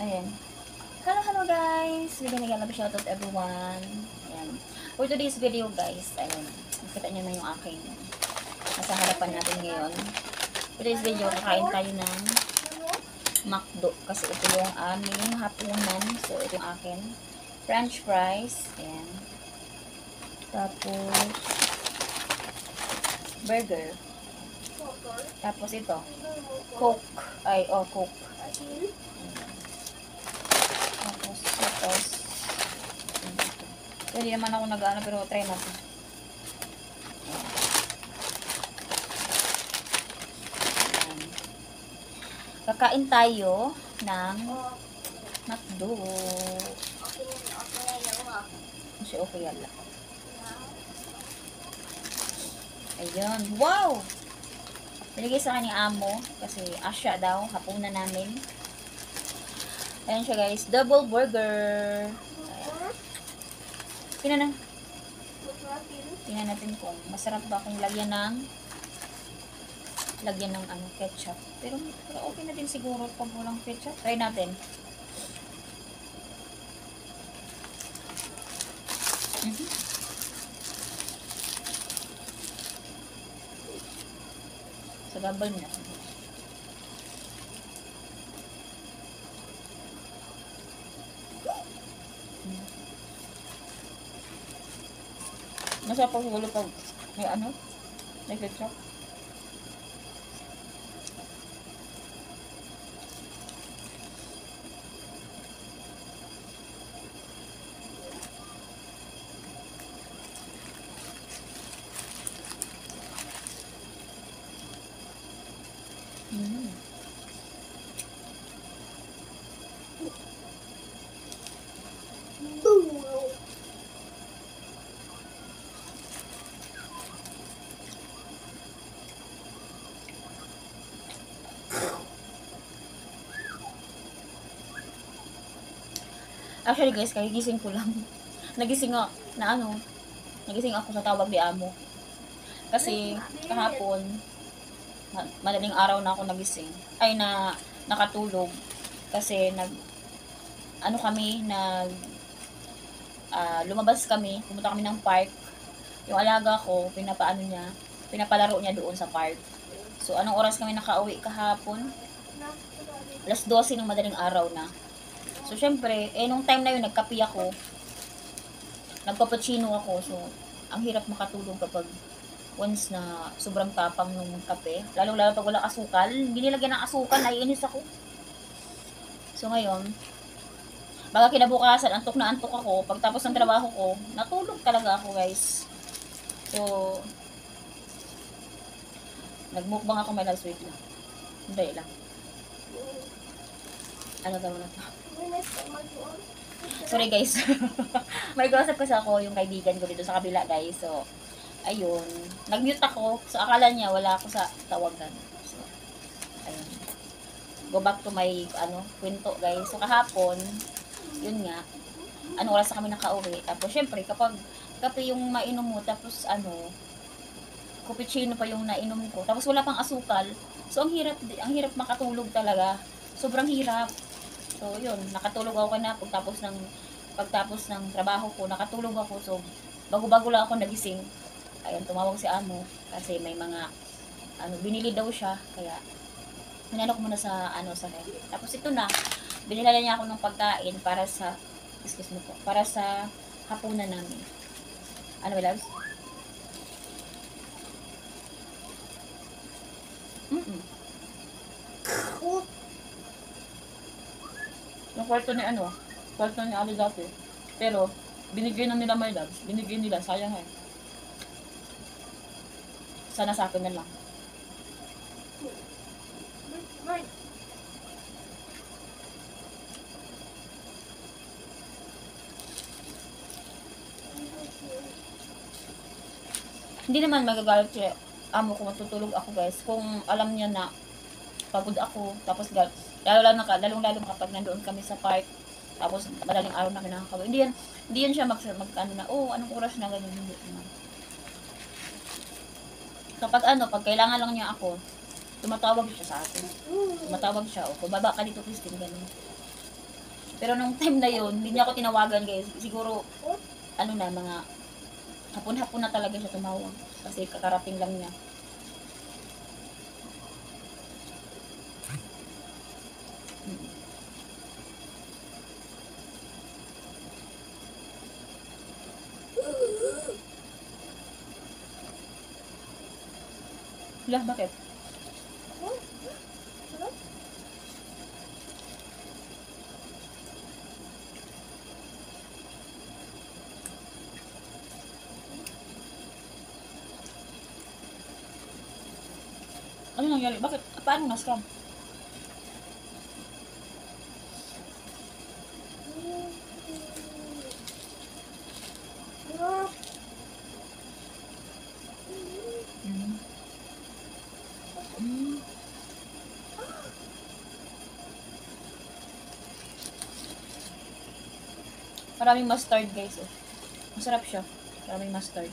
Ayan. Hello guys! Bigyan na shoutout everyone. Ayan. For today's video guys, ayun. Nakita nyo na yung aking nasa harapan natin ngayon. For today's video, kakain tayo ng McDo. Kasi ito yung aming hapunan. So, ito yung akin. French fries. Ayan. Tapos, burger. Tapos ito. Coke. Coke. Tapos, sauce. Hindi naman ako nag-ano, pero try natin. Ayan. Kakain tayo ng McDo. Kasi okay yan lang. Ayun. Wow! Binigay sa akin ni Amo. Kasi asya daw. Hapunan namin. Ayan siya guys. Double burger. Tingnan natin kung masarap ba kung lagyan ng ketchup. Pero okay na din siguro pag walang ketchup. Try natin. So, double na. Masarap po siguro pag may ketchup. Actually guys, kagigising ko lang. Nagising ako sa tawag ni Amo. Kasi kahapon, madaling araw na ako nagising. Nakatulog. Kasi lumabas kami, pumunta kami ng park. Yung alaga ko, pinapalaro niya doon sa park. So, anong oras kami nakauwi kahapon? 12:00 ng madaling araw na. So, syempre, nung time na yun, nagkape ako. Nagpapuccino ako. So, ang hirap makatulog kapag once na sobrang tapang nung kape. Lalo-lalo pag walang asukal. Hindi nilagyan ng asukal, naiinis ako. So, ngayon, baga kinabukasan, antok na antok ako. Pagtapos ng trabaho ko, natulog talaga ako, guys. So, nagmukbang ako, may last week lang. Hindi lang. Ano daw na to? Sorry guys. May gossip kasi ako yung kaibigan ko dito sa kabila guys. So, ayun. Nag-mute ako. So, akala niya wala ako sa tawagan. So, ayun. Go back to my, kwento guys. So, kahapon, yun nga, oras na kami nakauwi. Tapos, syempre, kapag kape yung mainom mo, tapos, cappuccino pa yung nainom ko. Tapos, wala pang asukal. So, ang hirap makatulog talaga. Sobrang hirap. So, yun, nakatulog ako na pagtapos ng trabaho ko, nakatulog ako. So, bago-bago lang ako nagising. Ayun, tumawag si Amo kasi may mga binili daw siya, kaya minanok muna sa head. Tapos ito na, binilala niya ako ng pagkain para sa hapunan namin. Ano ba, loves? Yung kwarto ni Ali dati. Pero, binigay na nila my loves. Binigay nila, sayang eh. Sana sa akin na lang. Hindi naman magagalit si Amo kung matutulog ako guys. Kung alam niya na pagod ako, tapos lalong kapag nandoon kami sa park, tapos madaling araw na kinakakawin. Hindi yan siya anong oras na ganyan, hindi naman. Kapag pag kailangan lang niya ako, tumatawag siya sa akin. Tumatawag siya, o baba ka dito Christine, ganun. Pero nung time na yun, hindi niya ako tinawagan guys. Siguro, ano na, mga hapon-hapon na talaga siya tumawag. Kasi kakarating lang niya. Lah, bakit? Ano nangyari? Bakit? Paano na-scam? Mm. Mm. Maraming mustard guys. Oh. Masarap siya. Maraming mustard.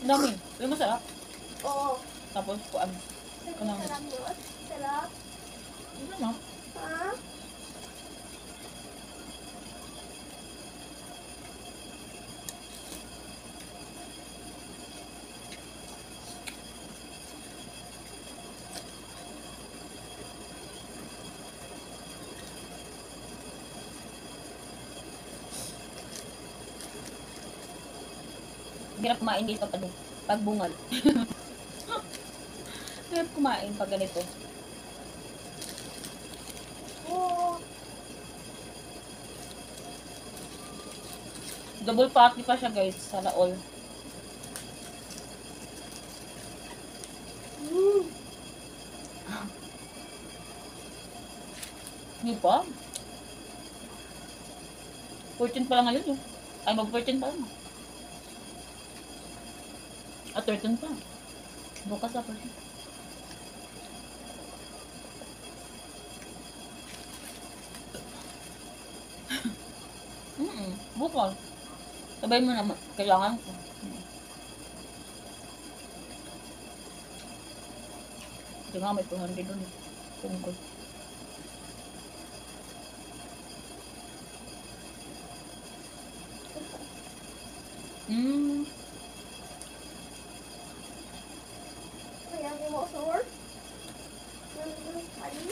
Ang dami. Pero masarap. Oo. Tapos, kuan. Kanang, Sarap yun. Sarap. ano? Ha? Hirap kumain dito pag bungal. Hirap kumain pag ganito. Oo. Double patty pa siya guys. Sana all. Mm. Hindi pa. 14 pa lang ngayon. Ay, mag-14 pa lang. At 13 pa. Bukas na 14. Bukas. Sabay mo naman. Kailangan ko. Ito nga, may 200 doon eh. Tungkol. Mm. Kaya hindi mo sore? Ali?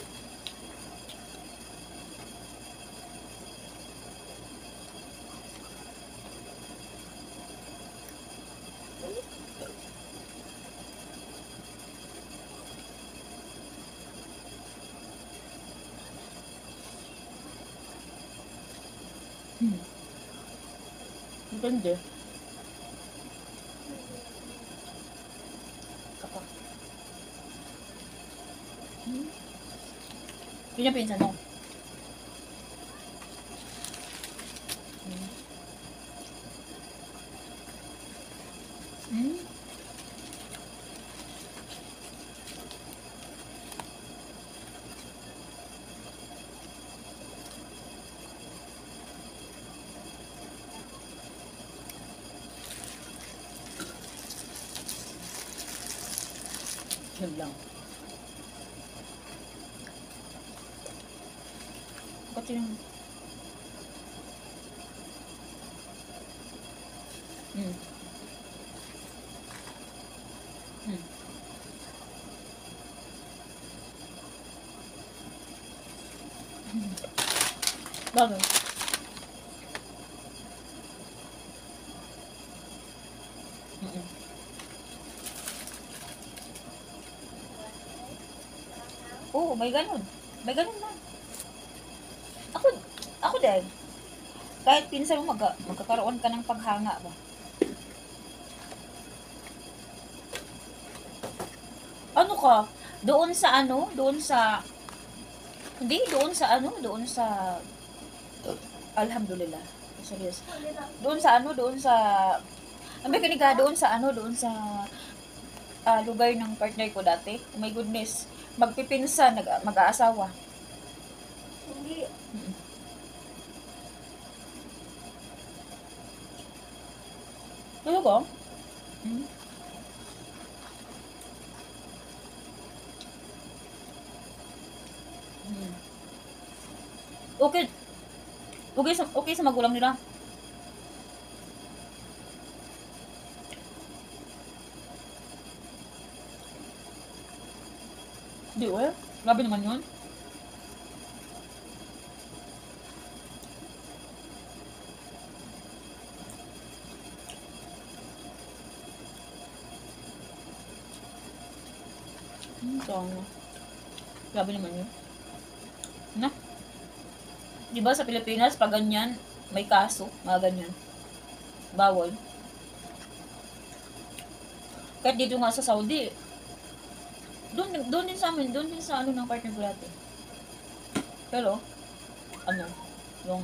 Depende. Kapa. Yun yung pinsan mo. Mm. Yun lang. Kasi yung... Mm. Mm. Bagay. Mm. Oo, may ganun. May ganun na. Ako, ako din. Kahit pinsan mo magkakaroon ka ng paghanga ba? Ano ka? Doon sa ano? Doon sa... Hindi, doon sa ano? Doon sa... Alhamdulillah. Serious. Doon sa ano? Doon sa... Ang may kaniga, doon sa ano? Doon sa lugar ng partner ko dati. Oh my goodness. Magpipinsan, mag-aasawa. Hindi. Ano ko? Hmm? Hmm. Okay. Okay sa magulang nila. Di ba? Grabe naman yun. So, grabe naman yun. Na? Di ba sa Pilipinas, pag ganyan, may kaso, mga ganyan. Bawal. Kahit dito nga sa Saudi, doon din sa amin, doon din sa ano ng partner ko dati. Pero, ano, yung,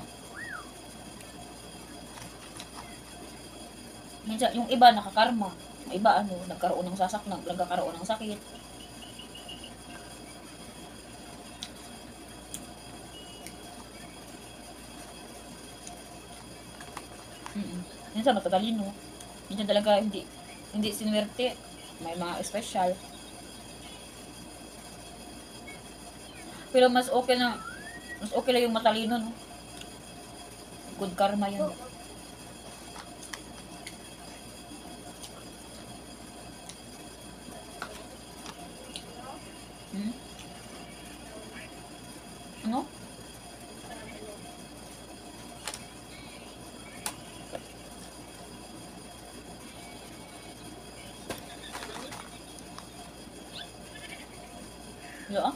minsan, yung iba nakakarma. Yung iba, ano, nagkakaroon ng sakit. Minsan matatalino. Minsan talaga hindi sinuwerte. May mga special. Pero mas okay lang yung matalino, no? Good karma yun. Hmm? Ano? Yeah.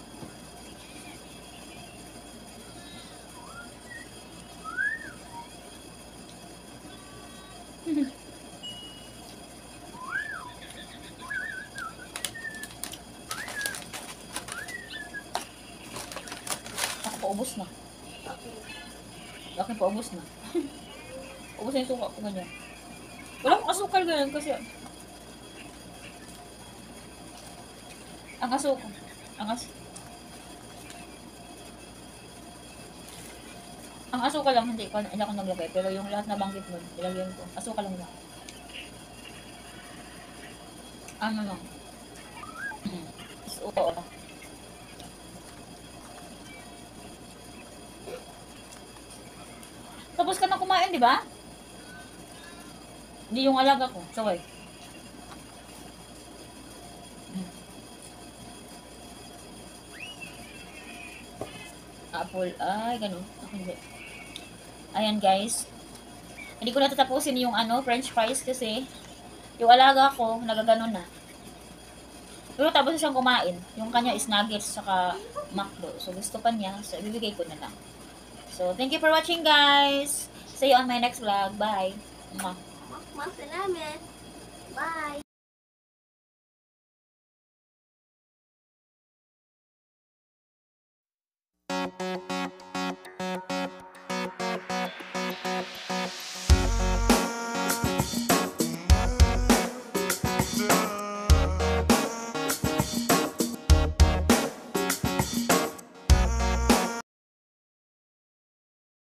Ako paubos na. Akin paubos na. Ubos na yung suka ko ganyan. Wala akong asukal ganyan kasi ang asukal. Ang asukal lang hindi ako naglagay pero yung lahat na banggit mo nilagyan ko. Asukal lang lang. Ano lang. Oo. Tapos ka na kumain, di ba? Hindi yung alaga ko. Sorry. Apple. Ay, ganun. Ako hindi. Ayan, guys. Hindi ko na tatapusin yung french fries kasi yung alaga ko, nagaganon na. Pero tapos siyang kumain. Yung kanya is nuggets saka McDo. So, gusto pa niya. So, ibibigay ko na lang. So, thank you for watching, guys. See you on my next vlog. Bye. Mwah. Salamat. Bye.